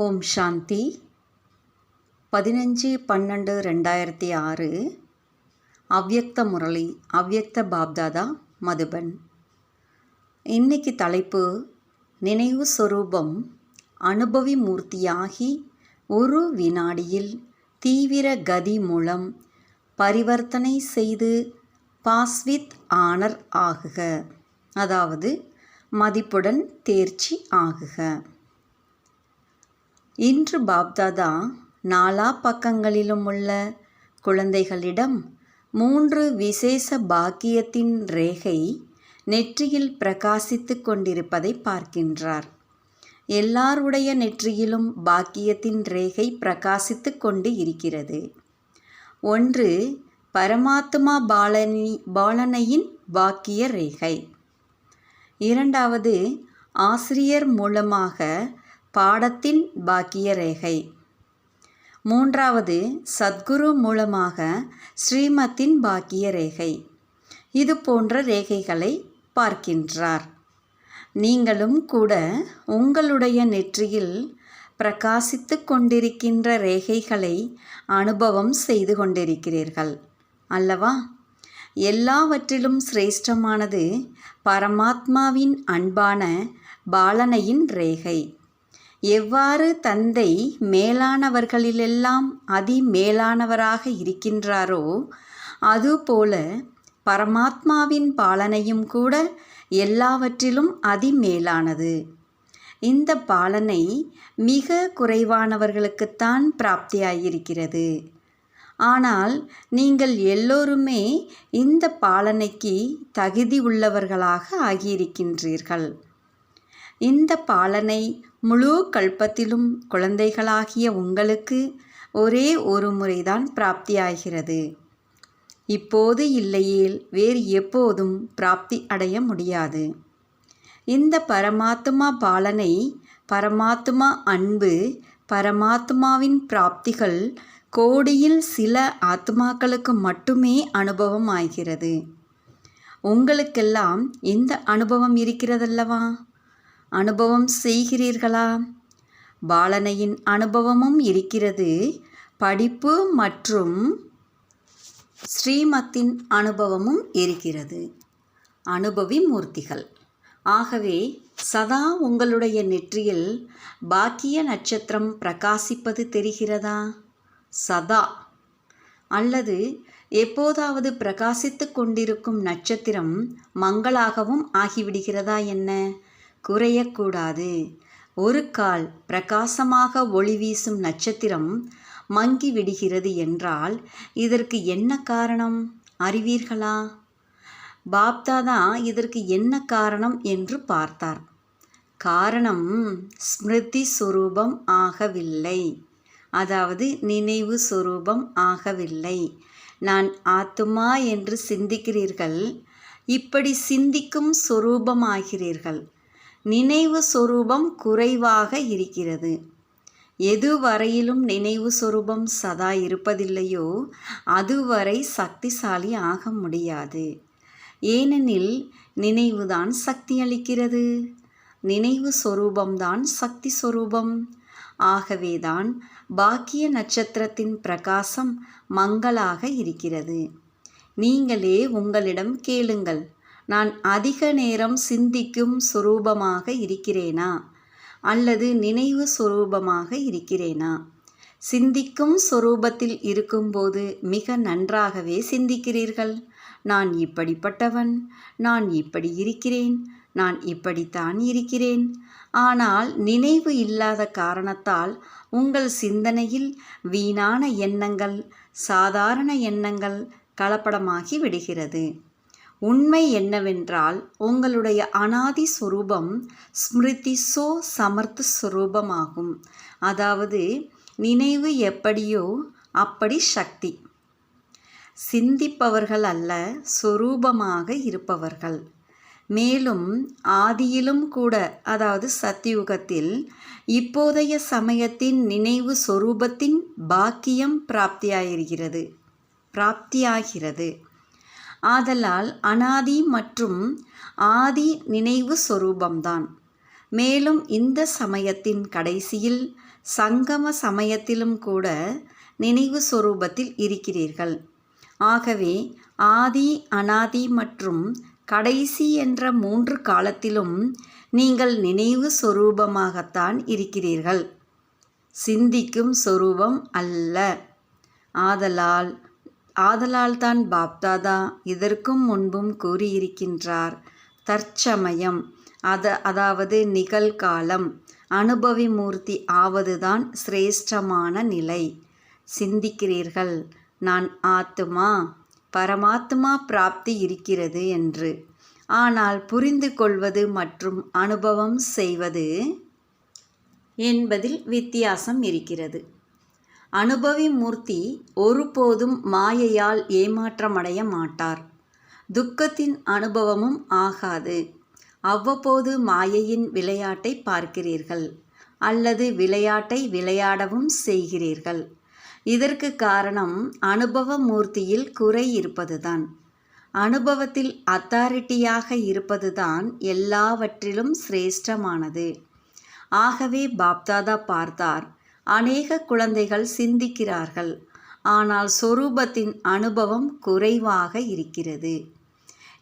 ஓம் சாந்தி 15/12/2006 அவ்யக்த முரளி அவ்யக்த பாப்தாதா மதுபன். இன்னைக்கு தலைப்பு நினைவு சொரூபம் அனுபவி மூர்த்தியாகி ஒரு வினாடியில் தீவிர கதி மூலம் பரிவர்த்தனை செய்து பாஸ்வித் ஆனர் ஆகுக, அதாவது மதிப்புடன் தேர்ச்சி ஆகுக. இன்று பாப்தாதா நாலா பக்கங்களிலும் உள்ள குழந்தைகளிடம் 3 விசேஷ பாக்கியத்தின் ரேகை நெற்றியில் பிரகாசித்து கொண்டிருப்பதை பார்க்கின்றார். எல்லாருடைய நெற்றியிலும் பாக்கியத்தின் ரேகை பிரகாசித்து கொண்டு இருக்கிறது. ஒன்று பரமாத்மா பாலனையின் பாக்கிய ரேகை, இரண்டாவது ஆசிரியர் மூலமாக பாடத்தின் பாக்கிய ரேகை, மூன்றாவது சத்குரு மூலமாக ஸ்ரீமத்தின் பாக்கிய ரேகை. இது போன்ற ரேகைகளை பார்க்கின்றார். நீங்களும் கூட உங்களுடைய நெற்றியில் பிரகாசித்து கொண்டிருக்கின்ற ரேகைகளை அனுபவம் செய்து கொண்டிருக்கிறீர்கள் அல்லவா? எல்லாவற்றிலும் சிரேஷ்டமானது பரமாத்மாவின் அன்பான பாலனையின் ரேகை. எவ்வாறு தந்தை மேலானவர்களிலெல்லாம் மேலானவராக இருக்கின்றாரோ அதுபோல பரமாத்மாவின் பாலனையும் கூட எல்லாவற்றிலும் மேலானது. இந்த பாலனை மிக குறைவானவர்களுக்குத்தான் பிராப்தியாயிருக்கிறது. ஆனால் நீங்கள் எல்லோருமே இந்த பாலனைக்கு தகுதி உள்ளவர்களாக ஆகியிருக்கின்றீர்கள். இந்த பாலனை முழு கல்பத்திலும் குழந்தைகளாகிய உங்களுக்கு ஒரே ஒரு முறைதான் பிராப்தியாகிறது. இப்போது இல்லையேல் வேறு எப்போதும் பிராப்தி அடைய முடியாது. இந்த பரமாத்மா பாலனை, பரமாத்மா அன்பு, பரமாத்மாவின் பிராப்திகள் கோடியில் சில ஆத்மாக்களுக்கு மட்டுமே அனுபவம் ஆகிறது. உங்களுக்கெல்லாம் இந்த அனுபவம் இருக்கிறதல்லவா? அனுபவம் செய்கிறீர்களா? பாலனையின் அனுபவமும் இருக்கிறது. படிப்பு மற்றும் ஸ்ரீமத்தின் அனுபவமும் இருக்கிறது. அனுபவி மூர்த்திகள். ஆகவே சதா உங்களுடைய நெற்றியில் பாக்கிய நட்சத்திரம் பிரகாசிப்பது தெரிகிறதா? சதா அல்லது எப்போதாவது பிரகாசித்து கொண்டிருக்கும் நட்சத்திரம் மங்களாகவும் ஆகிவிடுகிறதா என்ன? குறையக்கூடாது. ஒரு கால் பிரகாசமாக ஒளி வீசும் நட்சத்திரம் மங்கி விடுகிறது என்றால் இதற்கு என்ன காரணம் அறிவீர்களா? பாப்தாதா இதற்கு என்ன காரணம் என்று பார்த்தார். காரணம் ஸ்மிருதி சொரூபம் ஆகவில்லை, அதாவது நினைவு சொரூபம் ஆகவில்லை. நான் ஆத்துமா என்று சிந்திக்கிறீர்கள். இப்படி சிந்திக்கும் சொரூபமாகிறீர்கள். நினைவு சொரூபம் குறைவாக இருக்கிறது. எதுவரையிலும் நினைவு சொரூபம் சதா இருப்பதில்லையோ அதுவரை சக்திசாலி ஆக முடியாது. ஏனெனில் நினைவுதான் சக்தி அளிக்கிறது. நினைவு சொரூபம்தான் சக்தி சொரூபம். ஆகவேதான் பாக்கிய நட்சத்திரத்தின் பிரகாசம் மங்களாக இருக்கிறது. நீங்களே உங்களிடம் கேளுங்கள், நான் அதிக நேரம் சிந்திக்கும் சொரூபமாக இருக்கிறேனா அல்லது நினைவு சொரூபமாக இருக்கிறேனா? சிந்திக்கும் சொரூபத்தில் இருக்கும்போது மிக நன்றாகவே சிந்திக்கிறீர்கள். நான் இப்படிப்பட்டவன், நான் இப்படி இருக்கிறேன், நான் இப்படித்தான் இருக்கிறேன். ஆனால் நினைவு இல்லாத காரணத்தால் உங்கள் சிந்தனையில் வீணான எண்ணங்கள், சாதாரண எண்ணங்கள் கலப்படமாகி விடுகிறது. உண்மை என்னவென்றால் உங்களுடைய அனாதி சொரூபம் ஸ்மிருதி சமர்த்த சொரூபமாகும். அதாவது நினைவு எப்படியோ அப்படி சக்தி. சிந்திப்பவர்கள் அல்ல, சொரூபமாக இருப்பவர்கள். மேலும் ஆதியிலும் கூட, அதாவது சத்தியுகத்தில் இப்போதைய சமயத்தின் நினைவு சொரூபத்தின் பாக்கியம் பிராப்தியாகிறது. ஆதலால் அனாதி மற்றும் ஆதி நினைவு சொரூபம்தான். மேலும் இந்த சமயத்தின் கடைசியில் சங்கம சமயத்திலும் கூட நினைவு சொரூபத்தில் இருக்கிறீர்கள். ஆகவே ஆதி, அனாதி மற்றும் கடைசி என்ற 3 காலத்திலும் நீங்கள் நினைவு சொரூபமாகத்தான் இருக்கிறீர்கள், சிந்திக்கும் சொரூபம் அல்ல. ஆதலால் தான் பாப்தாதா இதற்கும் முன்பும் கூறியிருக்கின்றார், தற்சமயம் அதாவது நிகழ்காலம் அனுபவி மூர்த்தி ஆவதுதான் சிரேஷ்டமான நிலை. சிந்திக்கிறீர்கள், நான் ஆத்மா, பரமாத்மா பிராப்தி இருக்கிறது என்று. ஆனால் புரிந்து கொள்வது மற்றும் அனுபவம் செய்வது என்பதில் வித்தியாசம் இருக்கிறது. அனுபவி மூர்த்தி ஒருபோதும் மாயையால் ஏமாற்றமடைய மாட்டார். துக்கத்தின் அனுபவமும் ஆகாது. அவ்வப்போது மாயையின் விளையாட்டை பார்க்கிறீர்கள் அல்லது விளையாட்டை விளையாடவும் செய்கிறீர்கள். இதற்கு காரணம் அனுபவ மூர்த்தியில் குறை இருப்பதுதான். அனுபவத்தில் அத்தாரிட்டியாக இருப்பதுதான் எல்லாவற்றிலும் சிரேஷ்டமானது. ஆகவே பாப்தாதா பார்த்தார், அநேக குழந்தைகள் சிந்திக்கிறார்கள், ஆனால் சொரூபத்தின் அனுபவம் குறைவாக இருக்கிறது.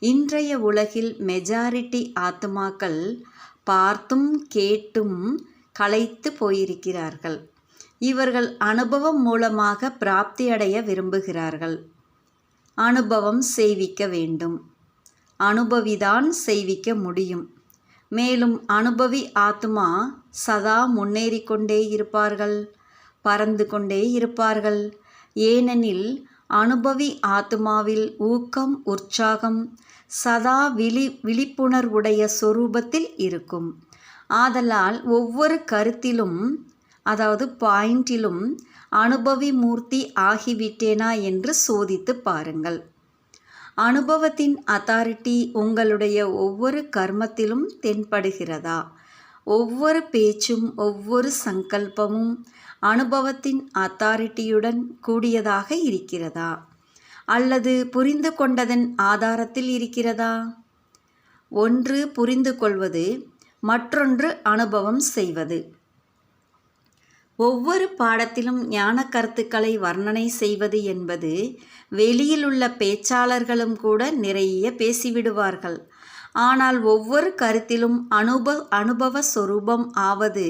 இன்றைய உலகில் மெஜாரிட்டி ஆத்மாக்கள் பார்த்தும் கேட்டும் களைத்து போயிருக்கிறார்கள். இவர்கள் அனுபவம் மூலமாக பிராப்தி அடைய விரும்புகிறார்கள். அனுபவம் செய்விக்க வேண்டும். அனுபவிதான் செய்விக்க முடியும். மேலும் அனுபவி ஆத்மா சதா முன்னேறிக்கொண்டே இருப்பார்கள், பறந்து கொண்டே இருப்பார்கள். ஏனெனில் அனுபவி ஆத்மாவில் ஊக்கம், உற்சாகம் சதா விழிப்புணர்வுடைய சொரூபத்தில் இருக்கும். ஆதலால் ஒவ்வொரு கருத்திலும் அதாவது பாயிண்டிலும் அனுபவி மூர்த்தி ஆகிவிட்டேனா என்று சோதித்து பாருங்கள். அனுபவத்தின் அத்தாரிட்டி உங்களுடைய ஒவ்வொரு கர்மத்திலும் தென்படுகிறதா? ஒவ்வொரு பேச்சும் ஒவ்வொரு சங்கல்பமும் அனுபவத்தின் அத்தாரிட்டியுடன் கூடியதாக இருக்கிறதா? அல்லது புரிந்து கொண்டதன் ஆதாரத்தில் இருக்கிறதா? ஒன்று புரிந்து கொள்வது, மற்றொன்று அனுபவம் செய்வது. ஒவ்வொரு பாடத்திலும் ஞான கருத்துக்களை வர்ணனை செய்வது என்பது வெளியிலுள்ள பேச்சாளர்களும் கூட நிறைய பேசிவிடுவார்கள். ஆனால் ஒவ்வொரு கருத்திலும் அனுபவ சொரூபம் ஆவது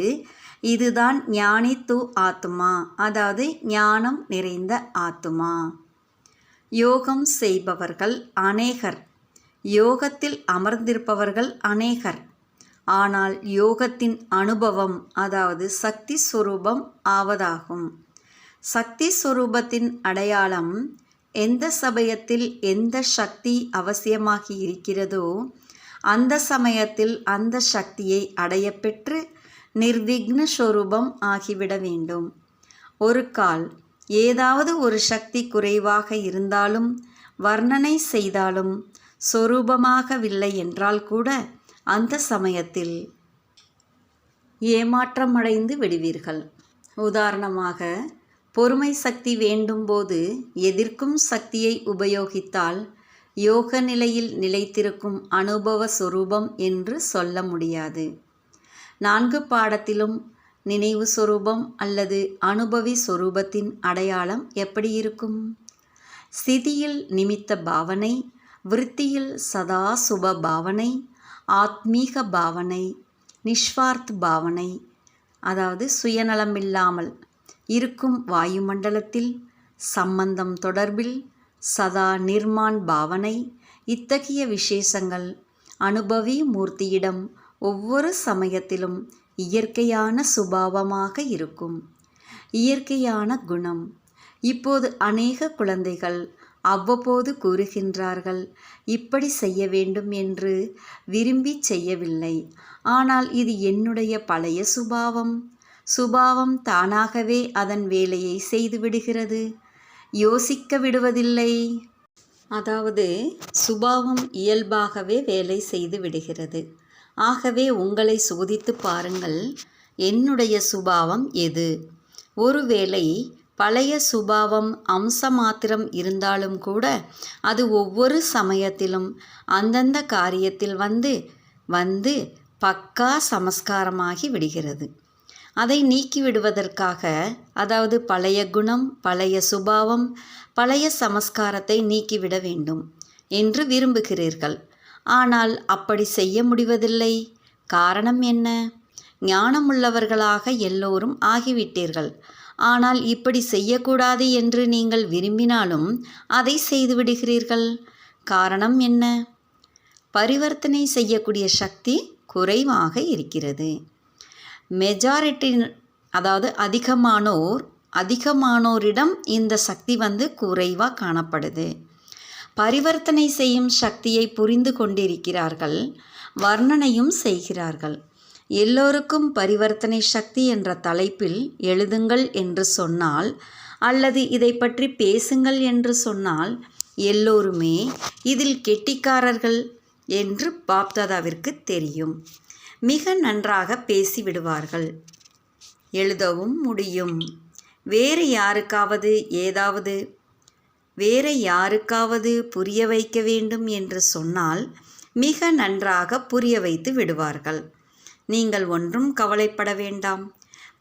இதுதான் ஞானி து ஆத்மா, அதாவது ஞானம் நிறைந்த ஆத்மா. யோகம் செய்பவர்கள் அநேகர், யோகத்தில் அமர்ந்திருப்பவர்கள் அநேகர். ஆனால் யோகத்தின் அனுபவம் அதாவது சக்தி ஸ்வரூபம் ஆவதாகும். சக்தி ஸ்வரூபத்தின் அடையாளம் எந்த சமயத்தில் எந்த சக்தி அவசியமாகி இருக்கிறதோ அந்த சமயத்தில் அந்த சக்தியை அடையப்பெற்று நிர்விக்ன ஸ்வரூபம் ஆகிவிட வேண்டும். ஒரு கால் ஏதாவது ஒரு சக்தி குறைவாக இருந்தாலும் வர்ணனை செய்தாலும் சொரூபமாகவில்லை என்றால் கூட அந்த சமயத்தில் ஏமாற்றமடைந்து விடுவீர்கள். உதாரணமாக, பொறுமை சக்தி வேண்டும் போது எதிர்க்கும் சக்தியை உபயோகித்தால் யோக நிலையில் நிலைத்திருக்கும் அனுபவ சொரூபம் என்று சொல்ல முடியாது. 4 பாடத்திலும் நினைவு சொரூபம் அல்லது அனுபவி சொரூபத்தின் அடையாளம் எப்படி இருக்கும்? ஸ்திதியில் நிமித்த பாவனை, விருத்தியில் சதா சுப பாவனை, ஆத்மீக பாவனை, நிஸ்வார்த் பாவனை அதாவது சுயநலமில்லாமல் இருக்கும் வாயுமண்டலத்தில், சம்பந்தம் தொடர்பில் சதா நிர்மான் பாவனை. இத்தகைய விசேஷங்கள் அனுபவி மூர்த்தியிடம் ஒவ்வொரு சமயத்திலும் இயற்கையான சுபாவமாக இருக்கும். இயற்கையான குணம். இப்போது அநேக குழந்தைகள் அவ்வப்போது கூறுகின்றார்கள், இப்படி செய்ய வேண்டும் என்று விரும்பி செய்யவில்லை, ஆனால் இது என்னுடைய பழைய சுபாவம் தானாகவே அதன் வேலையை செய்துவிடுகிறது, யோசிக்க விடுவதில்லை. அதாவது சுபாவம் இயல்பாகவே வேலை செய்து விடுகிறது. ஆகவே உங்களை சோதித்து பாருங்கள், என்னுடைய சுபாவம் எது? ஒருவேளை பழைய சுபாவம் அம்சமாத்திரம் இருந்தாலும் கூட அது ஒவ்வொரு சமயத்திலும் அந்தந்த காரியத்தில் வந்து பக்கா சமஸ்காரமாகி விடுகிறது. அதை நீக்கிவிடுவதற்காக, அதாவது பழைய குணம், பழைய சுபாவம், பழைய சமஸ்காரத்தை நீக்கிவிட வேண்டும் என்று விரும்புகிறீர்கள். ஆனால் அப்படி செய்ய முடிவதில்லை. காரணம் என்ன? ஞானமுள்ளவர்களாக எல்லோரும் ஆகிவிட்டீர்கள். ஆனால் இப்படி செய்யக்கூடாது என்று நீங்கள் விரும்பினாலும் அதை செய்துவிடுகிறீர்கள். காரணம் என்ன? பரிவர்த்தனை செய்யக்கூடிய சக்தி குறைவாக இருக்கிறது. மெஜாரிட்டி, அதாவது அதிகமானோரிடம் இந்த சக்தி குறைவாக காணப்படுது. பரிவர்த்தனை செய்யும் சக்தியை புரிந்து கொண்டிருக்கிறார்கள், வர்ணனையும் செய்கிறார்கள். எல்லோருக்கும் பரிவர்த்தனை சக்தி என்ற தலைப்பில் எழுதுங்கள் என்று சொன்னால், அல்லது இதை பற்றி பேசுங்கள் என்று சொன்னால், எல்லோருமே இதில் கெட்டிக்காரர்கள் என்று பாப்தாதாவிற்கு தெரியும். மிக நன்றாக பேசிவிடுவார்கள், எழுதவும் முடியும். வேறு யாருக்காவது புரிய வைக்க வேண்டும் என்று சொன்னால் மிக நன்றாக புரிய வைத்து விடுவார்கள். நீங்கள் ஒன்றும் கவலைப்பட வேண்டாம்,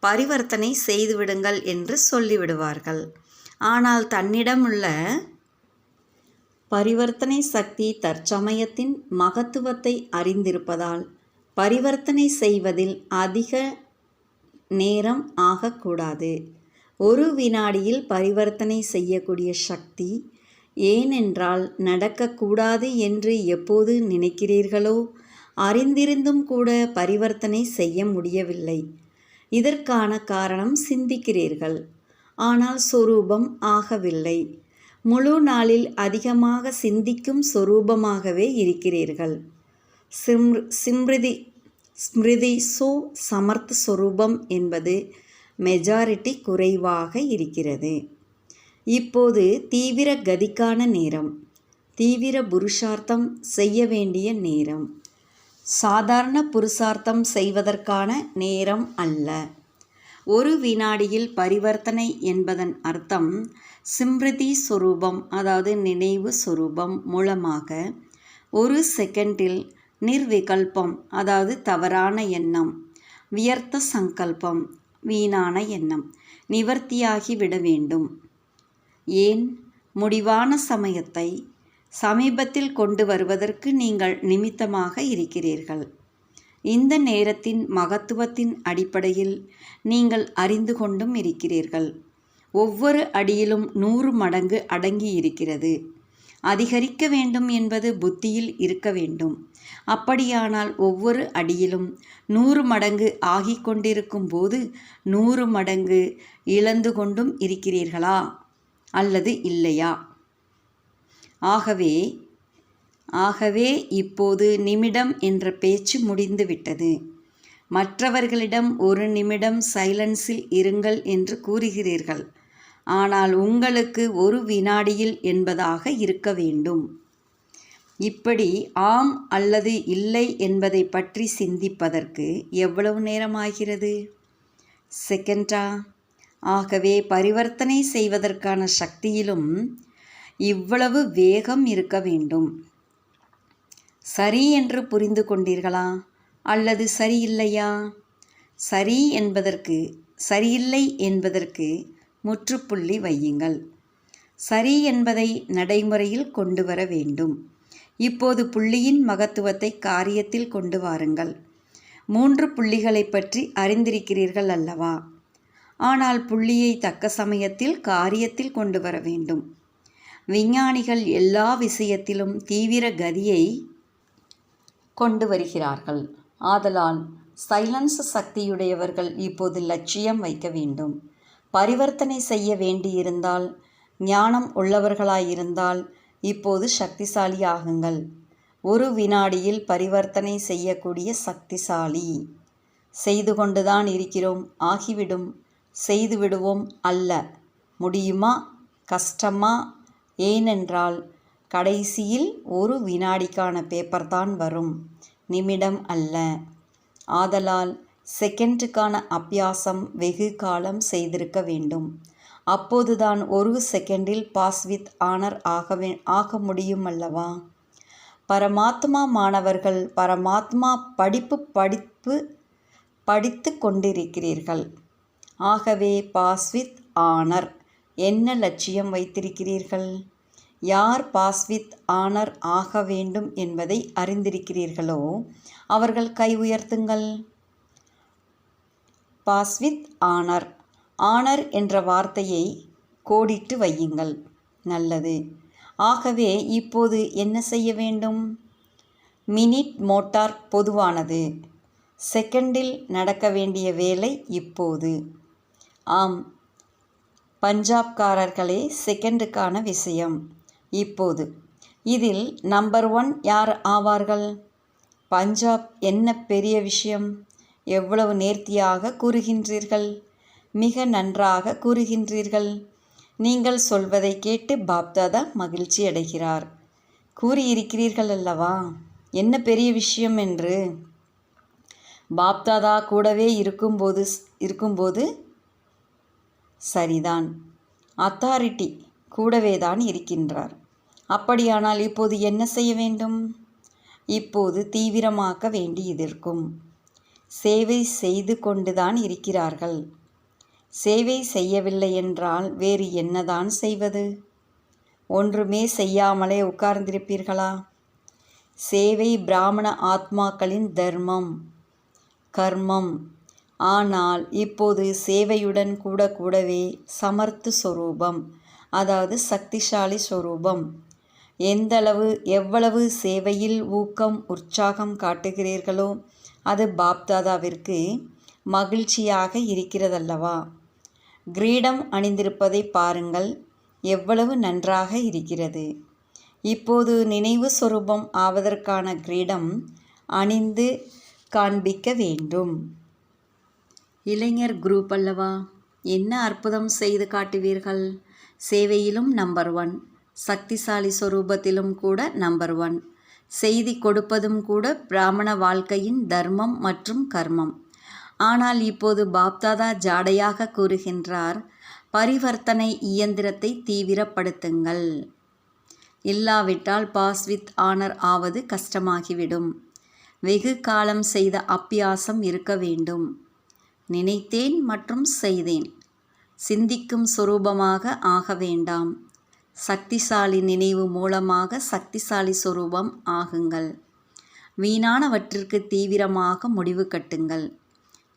பரிவர்த்தனை செய்துவிடுங்கள் என்று சொல்லிவிடுவார்கள். ஆனால் தன்னிடமுள்ள பரிவர்த்தனை சக்தி தற்சமயத்தின் மகத்துவத்தை அறிந்திருப்பதால் பரிவர்த்தனை செய்வதில் அதிக நேரம் ஆகக்கூடாது. ஒரு வினாடியில் பரிவர்த்தனை செய்யக்கூடிய சக்தி, ஏனென்றால் நடக்கக்கூடாது என்று எப்போது நினைக்கிறீர்களோ அறிந்திருந்தும் கூட பரிவர்த்தனை செய்ய முடியவில்லை. இதற்கான காரணம் சிந்திக்கிறீர்கள், ஆனால் சொரூபம் ஆகவில்லை. முழு நாளில் அதிகமாக சிந்திக்கும் சொரூபமாகவே இருக்கிறீர்கள். ஸ்மிருதி சமர்த்த சொரூபம் என்பது மெஜாரிட்டி குறைவாக இருக்கிறது. இப்போது தீவிர கதிக்கான நேரம், தீவிர புருஷார்த்தம் செய்ய வேண்டிய நேரம், சாதாரண புருஷார்த்தம் செய்வதற்கான நேரம் அல்ல. ஒரு வினாடியில் பரிவர்த்தனை என்பதன் அர்த்தம் ஸ்மிருதி சொரூபம், அதாவது நினைவு சொரூபம் மூலமாக ஒரு செகண்டில் நிர்விகல்பம், அதாவது தவறான எண்ணம், வியர்த்த சங்கல்பம், வீணான எண்ணம் நிவர்த்தியாகிவிட வேண்டும். ஏன்? முடிவான சமயத்தை சமீபத்தில் கொண்டு வருவதற்கு நீங்கள் நிமித்தமாக இருக்கிறீர்கள். இந்த நேரத்தின் மகத்துவத்தின் அடிப்படையில் நீங்கள் அறிந்து கொண்டும் இருக்கிறீர்கள். ஒவ்வொரு அடியிலும் 100 மடங்கு அடங்கி இருக்கிறது. அதிகரிக்க வேண்டும் என்பது புத்தியில் இருக்க வேண்டும். அப்படியானால் ஒவ்வொரு அடியிலும் 100 மடங்கு ஆகிக் கொண்டிருக்கும் போது 100 மடங்கு இழந்து கொண்டும் இருக்கிறீர்களா அல்லது இல்லையா? ஆகவே இப்போது நிமிடம் என்ற பேச்சு முடிந்துவிட்டது. மற்றவர்களிடம் 1 நிமிடம் சைலன்ஸில் இருங்கள் என்று கூறுகிறீர்கள். ஆனால் உங்களுக்கு 1 வினாடியில் என்பதாக இருக்க வேண்டும். இப்படி ஆம் அல்லது இல்லை என்பதை பற்றி சிந்திப்பதற்கு எவ்வளவு நேரமாகிறது? செகண்டா? ஆகவே பரிவர்த்தனை செய்வதற்கான சக்தியிலும் இவ்வளவு வேகம் இருக்க வேண்டும். சரி என்று புரிந்து கொண்டீர்களா அல்லது சரியில்லையா? சரியில்லை என்பதற்கு முற்றுப்புள்ளி வையுங்கள். சரி என்பதை நடைமுறையில் கொண்டு வர வேண்டும். இப்போது புள்ளியின் மகத்துவத்தை காரியத்தில் கொண்டு வாருங்கள். 3 புள்ளிகளை பற்றி அறிந்திருக்கிறீர்கள் அல்லவா? ஆனால் புள்ளியை தக்க சமயத்தில் காரியத்தில் கொண்டு வர வேண்டும். விஞ்ஞானிகள் எல்லா விஷயத்திலும் தீவிர கதியை கொண்டு வருகிறார்கள். ஆதலால் சைலன்ஸ் சக்தியுடையவர்கள் இப்போது லட்சியம் வைக்க வேண்டும். பரிவர்த்தனை செய்ய வேண்டியிருந்தால், ஞானம் உள்ளவர்களாயிருந்தால் இப்போது சக்திசாலி ஆகுங்கள். 1 வினாடியில் பரிவர்த்தனை செய்யக்கூடிய சக்திசாலி. செய்து கொண்டுதான் இருக்கிறோம், ஆகிவிடும், செய்துவிடுவோம் அல்ல. முடியுமா? கஷ்டமா? ஏனென்றால் கடைசியில் 1 வினாடிக்கான பேப்பர் தான் வரும், நிமிடம் அல்ல. ஆதலால் செகண்டுக்கான அபியாசம் வெகு காலம் செய்திருக்க வேண்டும். அப்போதுதான் 1 செகண்டில் பாஸ் வித் ஆனர் ஆக முடியும் அல்லவா? பரமாத்மா மாணவர்கள் பரமாத்மா படித்து கொண்டிருக்கிறீர்கள். ஆகவே பாஸ் வித் ஆனர். என்ன லட்சியம் வைத்திருக்கிறீர்கள்? யார் பாஸ் வித் ஆனர் ஆக வேண்டும் என்பதை அறிந்திருக்கிறீர்களோ அவர்கள் கை உயர்த்துங்கள். Pass with honour. ஆனர் என்ற வார்த்தையை கோடிட்டு வையுங்கள். நல்லது. ஆகவே இப்போது என்ன செய்ய வேண்டும்? மினிட் மோட்டார் பொதுவானது. செகண்டில் நடக்க வேண்டிய வேலை இப்போது. ஆம், பஞ்சாப்காரர்களே, செகண்டுக்கான விஷயம் இப்போது. இதில் நம்பர் 1 யார் ஆவார்கள்? பஞ்சாப். என்ன பெரிய விஷயம்! எவ்வளவு நேர்த்தியாக கூறுகின்றீர்கள்! மிக நன்றாக கூறுகின்றீர்கள். நீங்கள் சொல்வதை கேட்டு பாப்தாதா மகிழ்ச்சி அடைகிறார். கூறியிருக்கிறீர்கள் அல்லவா என்ன பெரிய விஷயம் என்று. பாப்தாதா கூடவே இருக்கும்போது சரிதான், அத்தாரிட்டி கூடவே தான் இருக்கின்றார். அப்படியானால் இப்போது என்ன செய்ய வேண்டும்? இப்போது தீவிரமாக்க வேண்டியதற்கும் சேவை செய்து கொண்டுதான் இருக்கிறார்கள். சேவை செய்யவில்லை என்றால் வேறு என்னதான் செய்வது? ஒன்றுமே செய்யாமலே உட்கார்ந்திருப்பீர்களா? சேவை பிராமண ஆத்மாக்களின் தர்மம், கர்மம். ஆனால் இப்போது சேவையுடன் கூடவே சமர்த்து சொரூபம், அதாவது சக்திசாலி சொரூபம். எவ்வளவு சேவையில் ஊக்கம் உற்சாகம் காட்டுகிறீர்களோ அது பாப்தாதாவிற்கு மகிழ்ச்சியாக இருக்கிறதல்லவா? கிரீடம் அணிந்திருப்பதை பாருங்கள், எவ்வளவு நன்றாக இருக்கிறது. இப்போது நினைவு சொரூபம் ஆவதற்கான கிரீடம் அணிந்து காண்பிக்க வேண்டும். இளைஞர் குரூப் அல்லவா? என்ன அற்புதம் செய்து காட்டுவீர்கள்! சேவையிலும் நம்பர் 1, சக்திசாலி சொரூபத்திலும் கூட நம்பர் 1, செய்தி கொடுப்பதும் கூட பிராமண வாழ்க்கையின் தர்மம் மற்றும் கர்மம். ஆனால் இப்போது பாப்தாதா ஜாடையாக கூறுகின்றார், பரிவர்த்தனை இயந்திரத்தை தீவிரப்படுத்துங்கள். இல்லாவிட்டால் பாஸ் வித் ஆனர் ஆவது கஷ்டமாகிவிடும். வெகு காலம் செய்த அப்பியாசம் இருக்க வேண்டும். நினைத்தேன் மற்றும் செய்தேன். சிந்திக்கும் சொரூபமாக ஆக வேண்டாம். சக்திசாலி நினைவு மூலமாக சக்திசாலி சொரூபம் ஆகுங்கள். வீணானவற்றிற்கு தீவிரமாக முடிவு கட்டுங்கள்.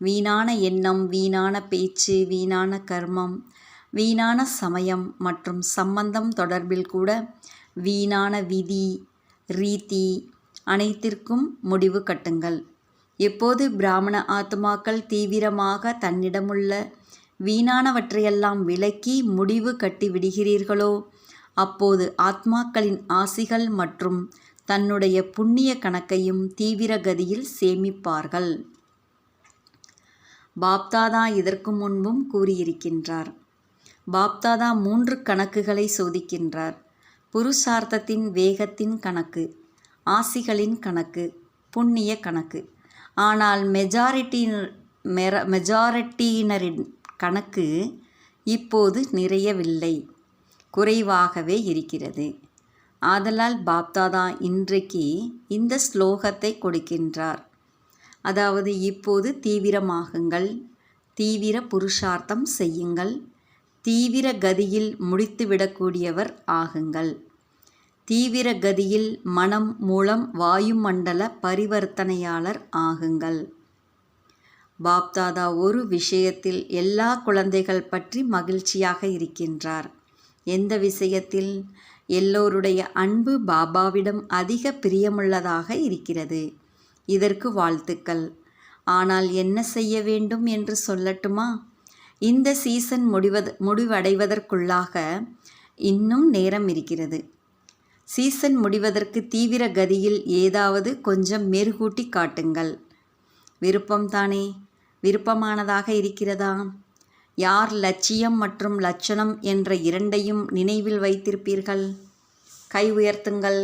வீணான எண்ணம், வீணான பேச்சு, வீணான கர்மம், வீணான சமயம் மற்றும் சம்பந்தம் தொடர்பில் கூட வீணான விதி, ரீதி அனைத்திற்கும் முடிவு கட்டுங்கள். எப்போது பிராமண ஆத்மாக்கள் தீவிரமாக தன்னிடமுள்ள வீணானவற்றையெல்லாம் விலக்கி முடிவு கட்டி விடுகிறீர்களோ அப்போது ஆத்மாக்களின் ஆசிகள் மற்றும் தன்னுடைய புண்ணிய கணக்கையும் தீவிர கதியில் சேமிப்பார்கள். பாப்தாதா இதற்கு முன்பும் கூறியிருக்கின்றார். பாப்தாதா 3 கணக்குகளை சோதிக்கின்றார். புருஷார்த்தத்தின் வேகத்தின் கணக்கு, ஆசிகளின் கணக்கு, புண்ணிய கணக்கு. ஆனால் மெஜாரிட்டியினரின் கணக்கு இப்போது நிறையவில்லை, குறைவாகவே இருக்கிறது. ஆதலால் பாப்தாதா இன்றைக்கு இந்த ஸ்லோகத்தை கொடுக்கின்றார். அதாவது இப்போது தீவிரமாகுங்கள், தீவிர புருஷார்த்தம் செய்யுங்கள், தீவிர கதியில் முடித்துவிடக்கூடியவர் ஆகுங்கள். தீவிர கதியில் மனம் மூலம் வாயுமண்டல பரிவர்த்தனையாளர் ஆகுங்கள். பாப்தாதா ஒரு விஷயத்தில் எல்லா குழந்தைகள் பற்றி மகிழ்ச்சியாக இருக்கின்றார். எந்த விஷயத்தில்? எல்லோருடைய அன்பு பாபாவிடம் அதிக பிரியமுள்ளதாக இருக்கிறது. இதற்கு வாழ்த்துக்கள். ஆனால் என்ன செய்ய வேண்டும் என்று சொல்லட்டுமா? இந்த சீசன் முடிவடைவதற்குள்ளாக இன்னும் நேரம் இருக்கிறது. சீசன் முடிவதற்கு தீவிர கதியில் ஏதாவது கொஞ்சம் மெருகூட்டி காட்டுங்கள். விருப்பம்தானே? விருப்பமானதாக இருக்கிறதா? யார் லட்சியம் மற்றும் லட்சணம் என்ற இரண்டையும் நினைவில் வைத்திருப்பீர்கள்? கை உயர்த்துங்கள்.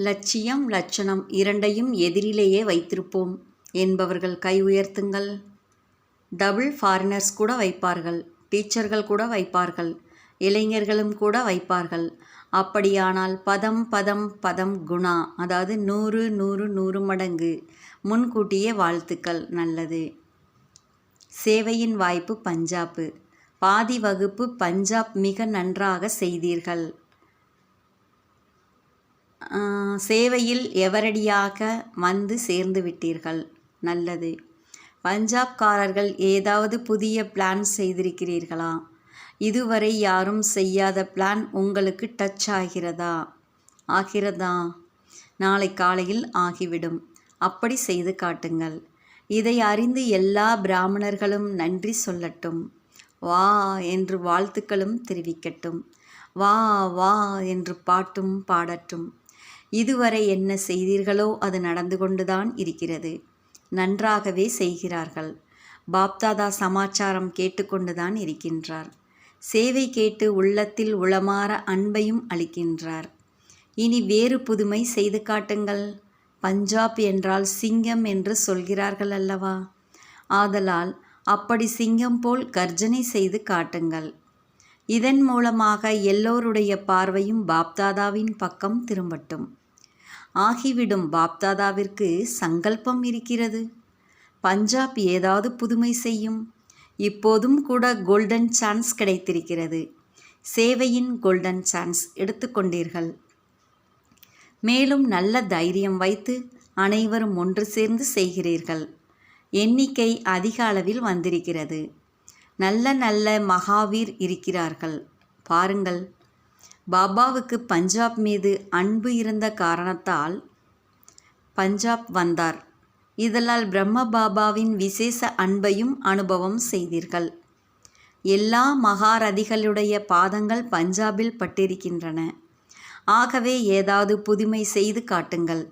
லட்சியம் லட்சணம் இரண்டையும் எதிரிலேயே வைத்திருப்போம் என்பவர்கள் கை உயர்த்துங்கள். டபுள் ஃபாரினர்ஸ் கூட வைப்பார்கள், டீச்சர்கள் கூட வைப்பார்கள். இளைஞர்களும் கூட வைப்பார்கள். அப்படியானால் பதம் பதம் பதம் குணா, அதாவது 100 100 100 மடங்கு முன்கூட்டியே வாழ்த்துக்கள். நல்லது. சேவையின் வாய்ப்பு பஞ்சாப். பாதி வகுப்பு பஞ்சாப் மிக நன்றாக செய்தீர்கள். சேவையில் எவரடியாக வந்து சேர்ந்து விட்டீர்கள். நல்லது. பஞ்சாப்காரர்கள் ஏதாவது புதிய பிளான் செய்திருக்கிறீர்களா? இதுவரை யாரும் செய்யாத பிளான் உங்களுக்கு டச் ஆகிறதா? நாளை காலையில் ஆகிவிடும். அப்படி செய்து காட்டுங்கள். இதை அறிந்து எல்லா பிராமணர்களும் நன்றி சொல்லட்டும். வா என்று வாழ்த்துக்களும் தெரிவிக்கட்டும். வா வா என்று பாட்டும் பாடட்டும். இதுவரை என்ன செய்தீர்களோ அது நடந்து கொண்டுதான் இருக்கிறது. நன்றாகவே செய்கிறார்கள். பாப்தாதா சமாச்சாரம் கேட்டுக்கொண்டுதான் இருக்கின்றார். சேவை கேட்டு உள்ளத்தில் உளமாற அன்பையும் அளிக்கின்றார். இனி வேறு புதுமை செய்து காட்டுங்கள். பஞ்சாப் என்றால் சிங்கம் என்று சொல்கிறார்கள் அல்லவா? ஆதலால் அப்படி சிங்கம் போல் கர்ஜனை செய்து காட்டுங்கள். இதன் மூலமாக எல்லோருடைய பார்வையும் பாப்தாதாவின் பக்கம் திரும்பட்டும். ஆகிவிடும். பாப்தாதாவிற்கு சங்கல்பம் இருக்கிறது. பஞ்சாப் ஏதாவது புதுமை செய்யும். இப்போதும் கூட கோல்டன் சான்ஸ் கிடைத்திருக்கிறது. சேவையின் கோல்டன் சான்ஸ் எடுத்துக்கொண்டீர்கள். மேலும் நல்ல தைரியம் வைத்து அனைவரும் ஒன்று சேர்ந்து செய்கிறீர்கள். எண்ணிக்கை அதிக அளவில் வந்திருக்கிறது. நல்ல நல்ல மகாவீர் இருக்கிறார்கள். பாருங்கள், பாபாவுக்கு பஞ்சாப் மீது அன்பு இருந்த காரணத்தால் பஞ்சாப் வந்தார். இதனால் பிரம்ம பாபாவின் விசேஷ அன்பையும் அனுபவம் செய்தீர்கள். எல்லா மகாரதிகளுடைய பாதங்கள் பஞ்சாபில் பட்டிருக்கின்றன. ஆகவே ஏதாவது புதுமை செய்து காட்டுங்கள்.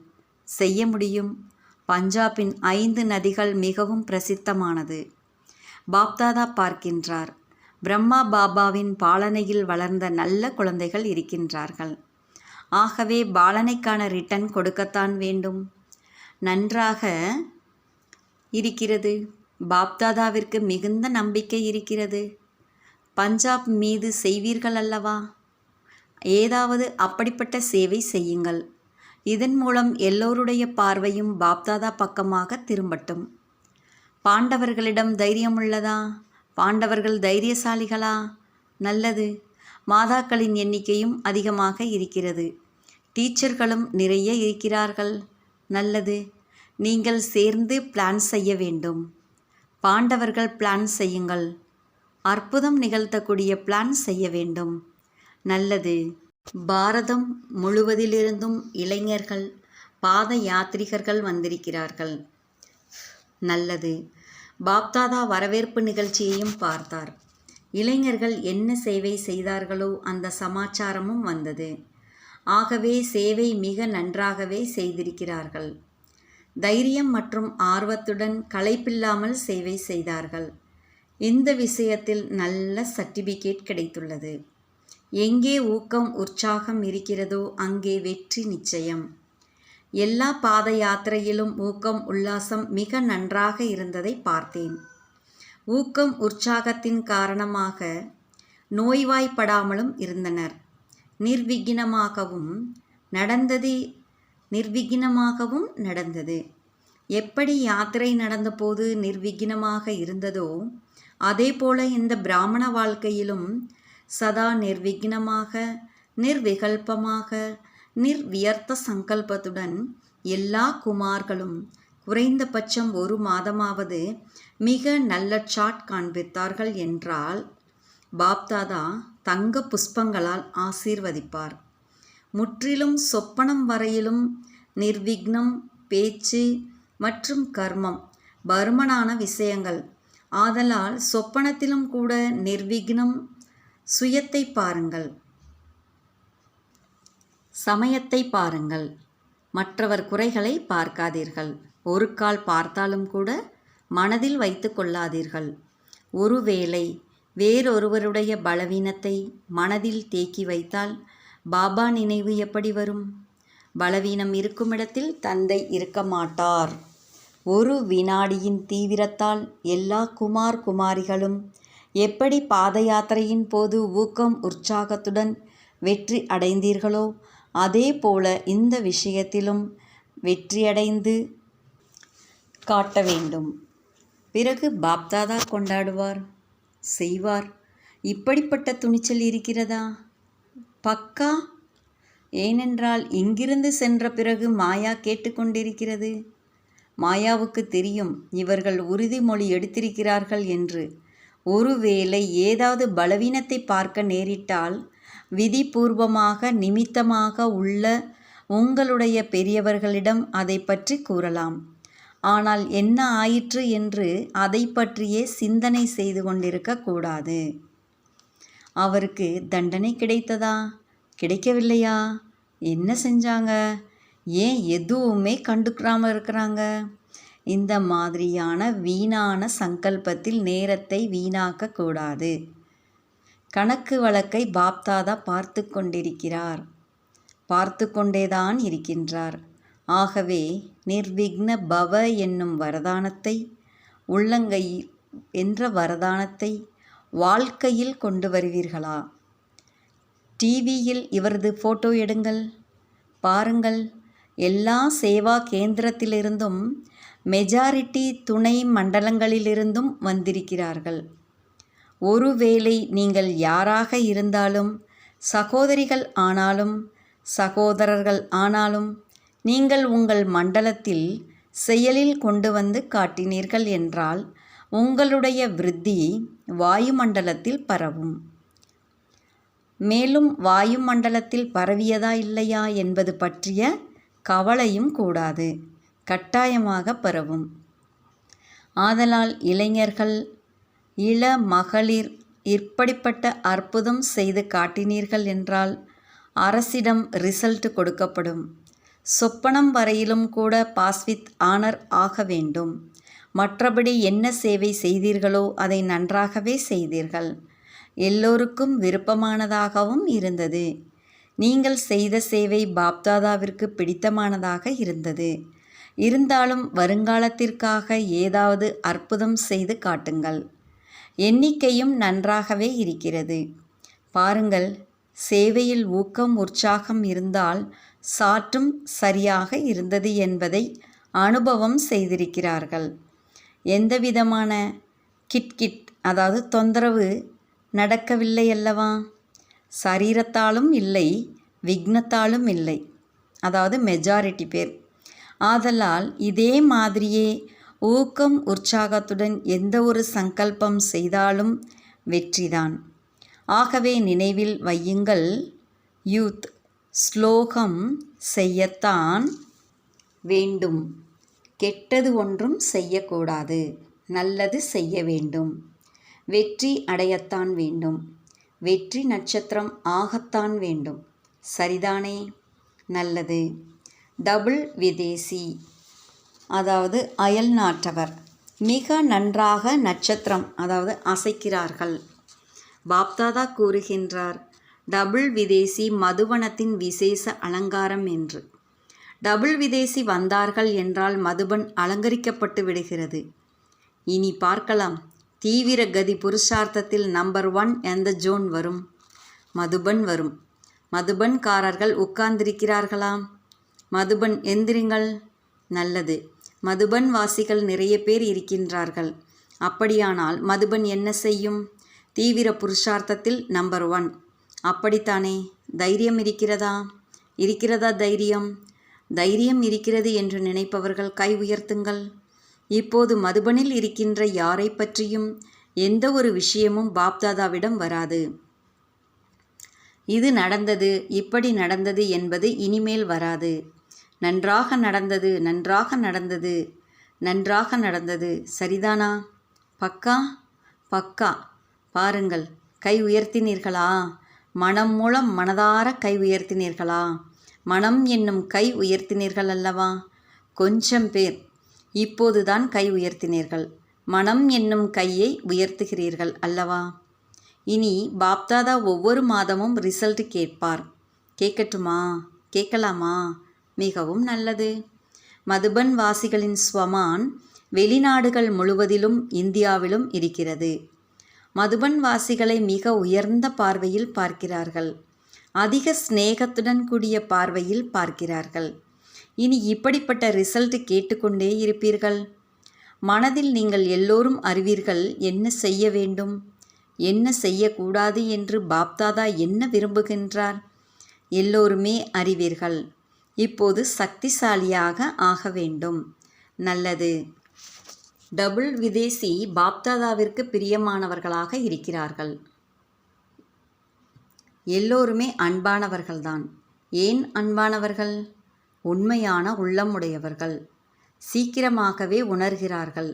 செய்ய முடியும். பஞ்சாபின் 5 நதிகள் மிகவும் பிரசித்தமானது. பாப்தாதா பார்க்கின்றார். பிரம்மா பாபாவின் பாலனையில் வளர்ந்த நல்ல குழந்தைகள் இருக்கின்றார்கள். ஆகவே பாலனைக்கான ரிட்டன் கொடுக்கத்தான் வேண்டும். நன்றாக இருக்கிறது. பாப்தாதாவிற்கு மிகுந்த நம்பிக்கை இருக்கிறது. பஞ்சாப் மீது செய்வீர்கள் அல்லவா? ஏதாவது அப்படிப்பட்ட சேவை செய்யுங்கள். இதன் மூலம் எல்லோருடைய பார்வையும் பாப்தாதா பக்கமாக திரும்பட்டும். பாண்டவர்களிடம் தைரியம் உள்ளதா? பாண்டவர்கள் தைரியசாலிகளா? நல்லது. மாதாக்களின் எண்ணிக்கையும் அதிகமாக இருக்கிறது. டீச்சர்களும் நிறைய இருக்கிறார்கள். நல்லது. நீங்கள் சேர்ந்து பிளான் செய்ய வேண்டும். பாண்டவர்கள் பிளான் செய்யுங்கள். அற்புதம் நிகழ்த்தக்கூடிய பிளான் செய்ய வேண்டும். நல்லது. பாரதம் முழுவதிலிருந்தும் இளைஞர்கள், பாத யாத்ரிகர்கள் வந்திருக்கிறார்கள். நல்லது. பாப்தாதா வரவேற்பு நிகழ்ச்சியையும் பார்த்தார். இளைஞர்கள் என்ன சேவை செய்தார்களோ அந்த சமாச்சாரமும் வந்தது. ஆகவே சேவை மிக நன்றாகவே செய்திருக்கிறார்கள். தைரியம் மற்றும் ஆர்வத்துடன் களைப்பில்லாமல் சேவை செய்தார்கள். இந்த விஷயத்தில் நல்ல சர்டிபிகேட் கிடைத்துள்ளது. எங்கே ஊக்கம் உற்சாகம் இருக்கிறதோ அங்கே வெற்றி நிச்சயம். எல்லா பாத யாத்திரையிலும் ஊக்கம் உல்லாசம் மிக நன்றாக இருந்ததை பார்த்தேன். ஊக்கம் உற்சாகத்தின் காரணமாக நோய்வாய்ப்படாமலும் இருந்தனர். நிர்விக்னமாகவும் நடந்தது. எப்படி யாத்திரை நடந்தபோது நிர்விக்னமாக இருந்ததோ அதேபோல இந்த பிராமண வாழ்க்கையிலும் சதா நிர்விக்னமாக, நிர்விகல்பமாக, நிர்வியர்த்த சங்கல்பத்துடன் எல்லா குமார்களும் குறைந்தபட்சம் 1 மாதமாவது மிக நல்ல சாட் காண்பித்தார்கள் என்றால் பாப்தாதா தங்க புஷ்பங்களால் ஆசீர்வதிப்பார். முற்றிலும் சொப்பனம் வரையிலும் நிர்விக்னம், பேச்சு மற்றும் கர்மம் பருமனான விஷயங்கள். ஆதலால் சொப்பனத்திலும் கூட நிர்விக்னம். சுயத்தை பாருங்கள், சமயத்தை பாருங்கள். மற்றவர் குறைகளை பார்க்காதீர்கள். ஒரு கால் பார்த்தாலும் கூட மனதில் வைத்து கொள்ளாதீர்கள். ஒருவேளை வேறொருவருடைய பலவீனத்தை மனதில் தேக்கி வைத்தால் பாபா நினைவு எப்படி வரும்? பலவீனம் இருக்குமிடத்தில் தந்தை இருக்க மாட்டார். ஒரு வினாடியின் தீவிரத்தால் எல்லா குமார் குமாரிகளும் எப்படி பாத யாத்திரையின் போது ஊக்கம் உற்சாகத்துடன் வெற்றி அடைந்தீர்களோ அதே போல இந்த விஷயத்திலும் வெற்றியடைந்து காட்ட வேண்டும். பிறகு பாப்தாதா கொண்டாடுவார், செய்வார். இப்படிப்பட்ட துணிச்சல் இருக்கிறதா? பக்கா. ஏனென்றால் இங்கிருந்து சென்ற பிறகு மாயா கேட்டுக்கொண்டிருக்கிறது. மாயாவுக்கு தெரியும் இவர்கள் உறுதிமொழி எடுத்திருக்கிறார்கள் என்று. ஒருவேளை ஏதாவது பலவீனத்தை பார்க்க நேரிட்டால் விதிபூர்வமாக நிமித்தமாக உள்ள உங்களுடைய பெரியவர்களிடம் அதை பற்றி கூறலாம். ஆனால் என்ன ஆயிற்று என்று அதை பற்றியே சிந்தனை செய்து கொண்டிருக்கக்கூடாது. அவருக்கு தண்டனை கிடைத்ததா, கிடைக்கவில்லையா, என்ன செஞ்சாங்க, ஏன் எதுவுமே கண்டுக்காமல் இருக்கிறாங்க? இந்த மாதிரியான வீணான சங்கல்பத்தில் நேரத்தை வீணாக்கக்கூடாது. கணக்கு வழக்கை பாப்தாதா பார்த்து கொண்டிருக்கிறார், பார்த்து கொண்டேதான் இருக்கின்றார். ஆகவே நிர்விக்ன பவ என்னும் வரதானத்தை, உள்ளங்கை என்ற வரதானத்தை வாழ்க்கையில் கொண்டு வருவீர்களா? டிவியில் இவரது ஃபோட்டோ எடுங்கள், பாருங்கள். எல்லா சேவா கேந்திரத்திலிருந்தும் மெஜாரிட்டி துணை மண்டலங்களிலிருந்தும் வந்திருக்கிறார்கள். ஒருவேளை நீங்கள் யாராக இருந்தாலும், சகோதரிகள் ஆனாலும் சகோதரர்கள் ஆனாலும், நீங்கள் உங்கள் மண்டலத்தில் செயலில் கொண்டு வந்து காட்டினீர்கள் என்றால் உங்களுடைய விருத்தி வாயுமண்டலத்தில் பரவும். மேலும் வாயுமண்டலத்தில் பரவியதா இல்லையா என்பது பற்றிய கவலையும் கூடாது, கட்டாயமாக பரவும். ஆதலால் இளைஞர்கள், இள மகளிர் இப்படிப்பட்ட அற்புதம் செய்து காட்டினீர்கள் என்றால் அரசிடம் ரிசல்ட் கொடுக்கப்படும். சொப்பனம் வரையிலும் கூட பாஸ் வித் ஆனர் ஆக வேண்டும். மற்றபடி என்ன சேவை செய்தீர்களோ அதை நன்றாகவே செய்தீர்கள். எல்லோருக்கும் விருப்பமானதாகவும் இருந்தது. நீங்கள் செய்த சேவை பாப்தாதாவிற்கு பிடித்தமானதாக இருந்தது. இருந்தாலும் வருங்காலத்திற்காக ஏதாவது அற்புதம் செய்து காட்டுங்கள். எண்ணிக்கையும் நன்றாகவே இருக்கிறது. பாருங்கள், சேவையில் ஊக்கம் உற்சாகம் இருந்தால் சாற்றும் சரியாக இருந்தது என்பதை அனுபவம் செய்திருக்கிறார்கள். எந்தவிதமான கிட்கிட் அதாவது தொந்தரவு நடக்கவில்லை அல்லவா? சரீரத்தாலும் இல்லை, விக்னத்தாலும் இல்லை, அதாவது மெஜாரிட்டி பேர். ஆதலால் இதே மாதிரியே ஊக்கம் உற்சாகத்துடன் எந்த ஒரு சங்கல்பம் செய்தாலும் வெற்றிதான். ஆகவே நினைவில் வையுங்கள், யூத் ஸ்லோகம் செய்யத்தான் வேண்டும், கெட்டது ஒன்றும் செய்யக்கூடாது, நல்லது செய்ய வேண்டும். வெற்றி அடையத்தான் வேண்டும், வெற்றி நட்சத்திரம் ஆகத்தான் வேண்டும். சரிதானே? நல்லது. டபுள் விதேசி அதாவது அயல் நாட்டவர் மிக நன்றாக நட்சத்திரம் அதாவது அசைக்கிறார்கள். பாப்தாதா கூறுகின்றார், டபுள் விதேசி மதுவனத்தின் விசேஷ அலங்காரம் என்று. டபுள் விதேசி வந்தார்கள் என்றால் மதுபன் அலங்கரிக்கப்பட்டு விடுகிறது. இனி பார்க்கலாம், தீவிர கதி புருஷார்த்தத்தில் நம்பர் 1 எந்த ஜோன் வரும்? மதுபன் வரும். மதுபன்காரர்கள் உட்கார்ந்திருக்கிறார்களாம். மதுபன் எந்திரிங்கள். நல்லது. மதுபன் வாசிகள் நிறைய பேர் இருக்கின்றார்கள். அப்படியானால் மதுபன் என்ன செய்யும்? தீவிர புருஷார்த்தத்தில் நம்பர் 1. அப்படித்தானே? தைரியம் இருக்கிறதா? இருக்கிறதா தைரியம்? தைரியம் இருக்கிறது என்று நினைப்பவர்கள் கை உயர்த்துங்கள். இப்போது மதுபனில் இருக்கின்ற யாரை பற்றியும் எந்த ஒரு விஷயமும் பாப்தாதாவிடம் வராது. இது நடந்தது, இப்படி நடந்தது என்பது இனிமேல் வராது. நன்றாக நடந்தது, நன்றாக நடந்தது, நன்றாக நடந்தது. சரிதானா? பக்கா? பக்கா. பாருங்கள், கை உயர்த்தினீர்களா? மனம் மூலம் மனதார கை உயர்த்தினீர்களா? மனம் என்னும் கை உயர்த்தினீர்கள் அல்லவா? கொஞ்சம் பேர் இப்போதுதான் கை உயர்த்தினீர்கள். மனம் என்னும் கையை உயர்த்துகிறீர்கள் அல்லவா? இனி பாப்தாதா ஒவ்வொரு மாதமும் ரிசல்ட் கேட்பார். கேட்கட்டுமா? கேட்கலாமா? மிகவும் நல்லது. மதுபன் வாசிகளின் ஸ்வமான் வெளிநாடுகள் முழுவதிலும் இந்தியாவிலும் இருக்கிறது. மதுபன் வாசிகளை மிக உயர்ந்த பார்வையில் பார்க்கிறார்கள். அதிக சிநேகத்துடன் கூடிய பார்வையில் பார்க்கிறார்கள். இனி இப்படிப்பட்ட ரிசல்ட் கேட்டுக்கொண்டே இருப்பீர்கள். மனதில் நீங்கள் எல்லோரும் அறிவீர்கள் என்ன செய்ய வேண்டும், என்ன செய்யக்கூடாது என்று பாப்தாதா என்ன விரும்புகின்றார். எல்லோருமே அறிவீர்கள். இப்போது சக்திசாலியாக ஆக வேண்டும். நல்லது. டபுள் விதேசி பாப்தாதாவிற்கு பிரியமானவர்களாக இருக்கிறார்கள். எல்லோருமே அன்பானவர்கள்தான். ஏன் அன்பானவர்கள்? உண்மையான உள்ளம் உடையவர்கள். சீக்கிரமாகவே உணர்கிறார்கள்.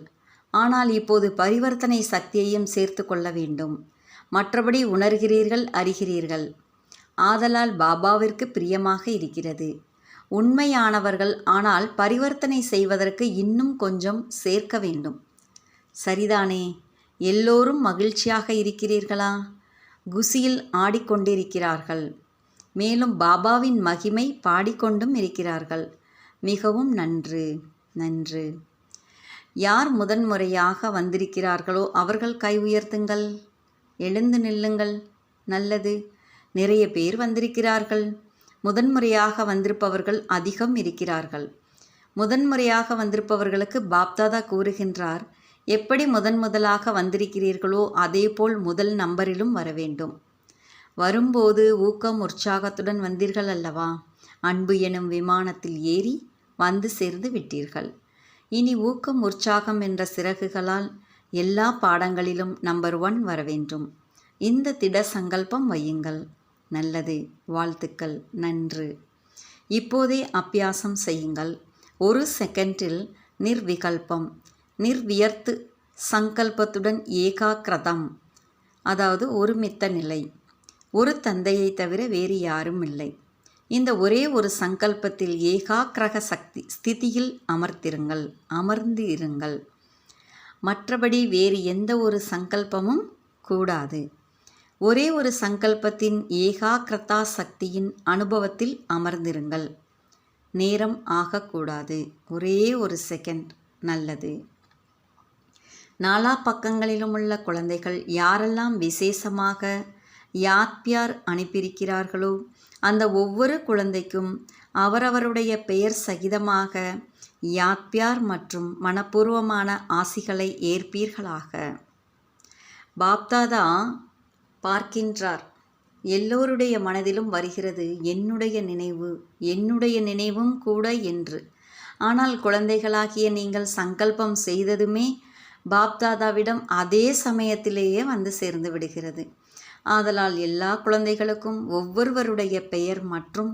ஆனால் இப்போது பரிவர்த்தனை சக்தியையும் சேர்த்து கொள்ள வேண்டும். மற்றபடி உணர்கிறீர்கள், அறிகிறீர்கள். ஆதலால் பாபாவிற்கு பிரியமாக இருக்கிறது. உண்மையானவர்கள். ஆனால் பரிவர்த்தனை செய்வதற்கு இன்னும் கொஞ்சம் சேர்க்க வேண்டும். சரிதானே? எல்லோரும் மகிழ்ச்சியாக இருக்கிறீர்களா? குசியில் ஆடிக்கொண்டிருக்கிறார்கள். மேலும் பாபாவின் மகிமை பாடிக்கொண்டும் இருக்கிறார்கள். மிகவும் நன்று, நன்று. யார் முதன்முறையாக வந்திருக்கிறார்களோ அவர்கள் கை உயர்த்துங்கள். எழுந்து நில்லுங்கள். நல்லது. நிறைய பேர் வந்திருக்கிறார்கள். முதன்முறையாக வந்திருப்பவர்கள் அதிகம் இருக்கிறார்கள். முதன்முறையாக வந்திருப்பவர்களுக்கு பாப்தாதா கூறுகின்றார், எப்படி முதலாக வந்திருக்கிறீர்களோ அதேபோல் முதல் நம்பரிலும் வர வேண்டும். வரும்போது ஊக்கம் உற்சாகத்துடன் வந்தீர்கள் அல்லவா? அன்பு எனும் விமானத்தில் ஏறி வந்து சேர்ந்து விட்டீர்கள். இனி ஊக்கம் உற்சாகம் என்ற சிறகுகளால் எல்லா பாடங்களிலும் நம்பர் 1 வர வேண்டும். இந்த திட சங்கல்பம் வையுங்கள். நல்லது. வாழ்த்துக்கள். நன்று. இப்போதே அபியாசம் செய்யுங்கள். 1 செகண்டில் நிர்விகல்பம், நிர்வியர்த்து சங்கல்பத்துடன் ஏகாக்கிரதம், அதாவது ஒருமித்த நிலை. ஒரு தந்தையை தவிர வேறு யாரும் இல்லை. இந்த ஒரே ஒரு சங்கல்பத்தில் ஏகாக்கிரக சக்தி ஸ்திதியில் அமர்ந்து இருங்கள். மற்றபடி வேறு எந்த ஒரு சங்கல்பமும் கூடாது. ஒரே ஒரு சங்கல்பத்தின் ஏகாக்கிரதா சக்தியின் அனுபவத்தில் அமர்ந்திருங்கள். நேரம் ஆகக்கூடாது. ஒரே ஒரு செகண்ட். நல்லது. நாலா பக்கங்களிலும் உள்ள குழந்தைகள் யாரெல்லாம் விசேஷமாக யாத்பியார் அனுப்பியிருக்கிறார்களோ அந்த ஒவ்வொரு குழந்தைக்கும் அவரவருடைய பெயர் சகிதமாக யாத்பியார் மற்றும் மனப்பூர்வமான ஆசிகளை ஏற்பீர்களாக. பாப்தாதா பார்க்கின்றார். எல்லோருடைய மனதிலும் வருகிறது என்னுடைய நினைவு, என்னுடைய நினைவும் கூட என்று. ஆனால் குழந்தைகளாகிய நீங்கள் சங்கல்பம் செய்ததுமே பாப்தாதாவிடம் அதே சமயத்திலேயே வந்து சேர்ந்து விடுகிறது. ஆதலால் எல்லா குழந்தைகளுக்கும் ஒவ்வொருவருடைய பெயர் மற்றும்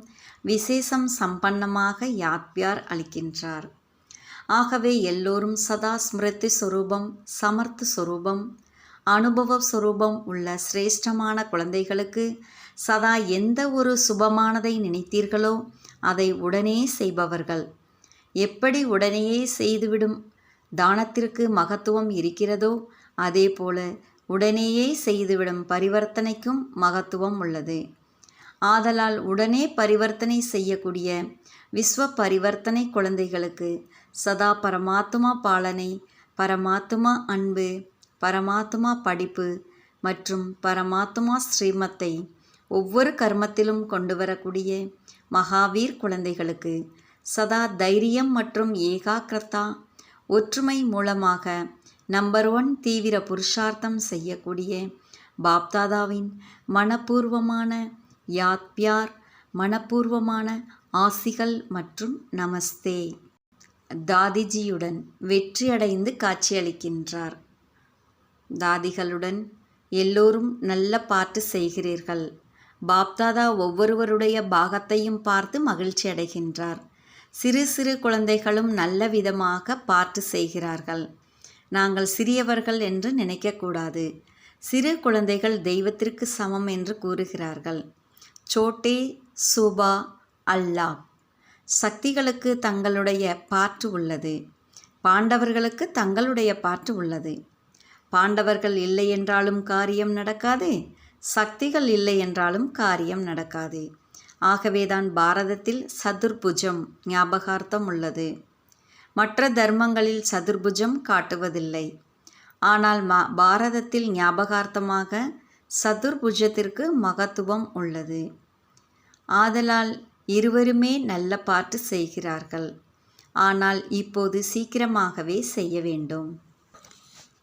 விசேஷம் சம்பன்னமாக யாத்பியார் அளிக்கின்றார். ஆகவே எல்லோரும் சதா ஸ்மிருதி சொரூபம், சமர்த்த சொரூபம், அனுபவ சொரூபம் உள்ள சிரேஷ்டமான குழந்தைகளுக்கு சதா எந்த ஒரு சுபமானதை நினைத்தீர்களோ அதை உடனே செய்பவர்கள். எப்படி உடனேயே செய்துவிடும் தானத்திற்கு மகத்துவம் இருக்கிறதோ அதேபோல உடனேயே செய்துவிடும் பரிவர்த்தனைக்கும் மகத்துவம் உள்ளது. ஆதலால் உடனே பரிவர்த்தனை செய்யக்கூடிய விஸ்வ பரிவர்த்தனை குழந்தைகளுக்கு சதா பரமாத்மா பாலனை, பரமாத்மா அன்பு, பரமாத்மா படிப்பு மற்றும் பரமாத்மா ஸ்ரீமத்தை ஒவ்வொரு கர்மத்திலும் கொண்டு வரக்கூடிய மகாவீர் குழந்தைகளுக்கு சதா தைரியம் மற்றும் ஏகாக்கிரதா ஒற்றுமை மூலமாக நம்பர் 1 தீவிர புருஷார்த்தம் செய்யக்கூடிய பாப்தாதாவின் மனப்பூர்வமான யாத்பியார், மனப்பூர்வமான ஆசிகள் மற்றும் நமஸ்தே. தாதிஜியுடன் வெற்றியடைந்து காட்சியளிக்கின்றார். தாதிகளுடன் எல்லோரும் நல்ல பாட்டு செய்கிறீர்கள். பாப்தாதா ஒவ்வொருவருடைய பாகத்தையும் பார்த்து மகிழ்ச்சி அடைகின்றார். சிறு சிறு குழந்தைகளும் நல்ல விதமாக பாட்டு செய்கிறார்கள். நாங்கள் சிறியவர்கள் என்று நினைக்கக்கூடாது. சிறு குழந்தைகள் தெய்வத்திற்கு சமம் என்று கூறுகிறார்கள். சோட்டே சூபா அல்லாஹ். சக்திகளுக்கு தங்களுடைய பாட்டு உள்ளது. பாண்டவர்களுக்கு தங்களுடைய பாட்டு உள்ளது. பாண்டவர்கள் இல்லை என்றாலும் காரியம் நடக்காது. சக்திகள் இல்லை என்றாலும் காரியம் நடக்காது. ஆகவேதான் பாரதத்தில் சதுர்புஜம் ஞாபகார்த்தம் உள்ளது. மற்ற தர்மங்களில் சதுர்புஜம் காட்டுவதில்லை. ஆனால் பாரதத்தில் ஞாபகார்த்தமாக சதுர்புஜத்திற்கு மகத்துவம் உள்ளது. ஆதலால் இருவருமே நல்ல பாட்டு செய்கிறார்கள். ஆனால் இப்போது சீக்கிரமாகவே செய்ய வேண்டும்.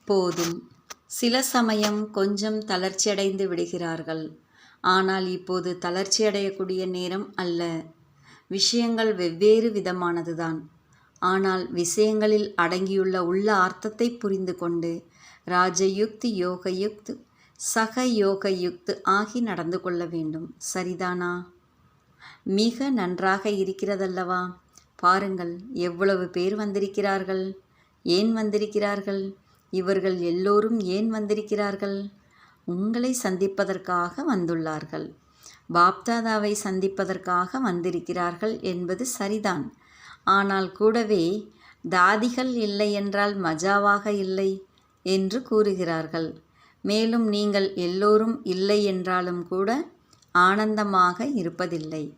போதும். சில சமயம் கொஞ்சம் தளர்ச்சியடைந்து விடுகிறார்கள். ஆனால் இப்போது தளர்ச்சியடையக்கூடிய நேரம் அல்ல. விஷயங்கள் வெவ்வேறு விதமானதுதான். ஆனால் விஷயங்களில் அடங்கியுள்ள உள்ள அர்த்தத்தை புரிந்து கொண்டு ராஜயுக்த், யோகயுக்த், சகயோகயுக்த் ஆகி நடந்து கொள்ள வேண்டும். சரிதானா? மிக நன்றாக இருக்கிறதல்லவா? பாருங்கள், எவ்வளவு பேர் வந்திருக்கிறார்கள். ஏன் வந்திருக்கிறார்கள்? இவர்கள் எல்லோரும் ஏன் வந்திருக்கிறார்கள்? உங்களை சந்திப்பதற்காக வந்துள்ளார்கள். பாப்தாதாவை சந்திப்பதற்காக வந்திருக்கிறார்கள் என்பது சரிதான். ஆனால் கூடவே தாதிகள் இல்லை என்றால் மஜாவாக இல்லை என்று கூறுகிறார்கள். மேலும் நீங்கள் எல்லோரும் இல்லை என்றாலும் கூட ஆனந்தமாக இருப்பதில்லை.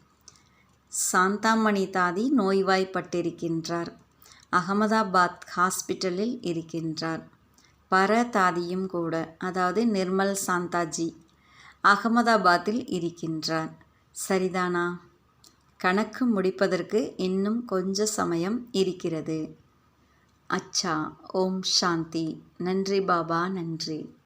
சாந்தாமணி தாதி நோய்வாய்ப்பட்டிருக்கின்றார். அகமதாபாத் ஹாஸ்பிட்டலில் இருக்கின்றார். பர தாதியும் கூட, அதாவது நிர்மல் சாந்தாஜி அகமதாபாத்தில் இருக்கின்றார். சரிதானா? கணக்கு முடிப்பதற்கு இன்னும் கொஞ்ச சமயம் இருக்கிறது. அச்சா. ஓம் சாந்தி. நன்றி பாபா, நன்றி.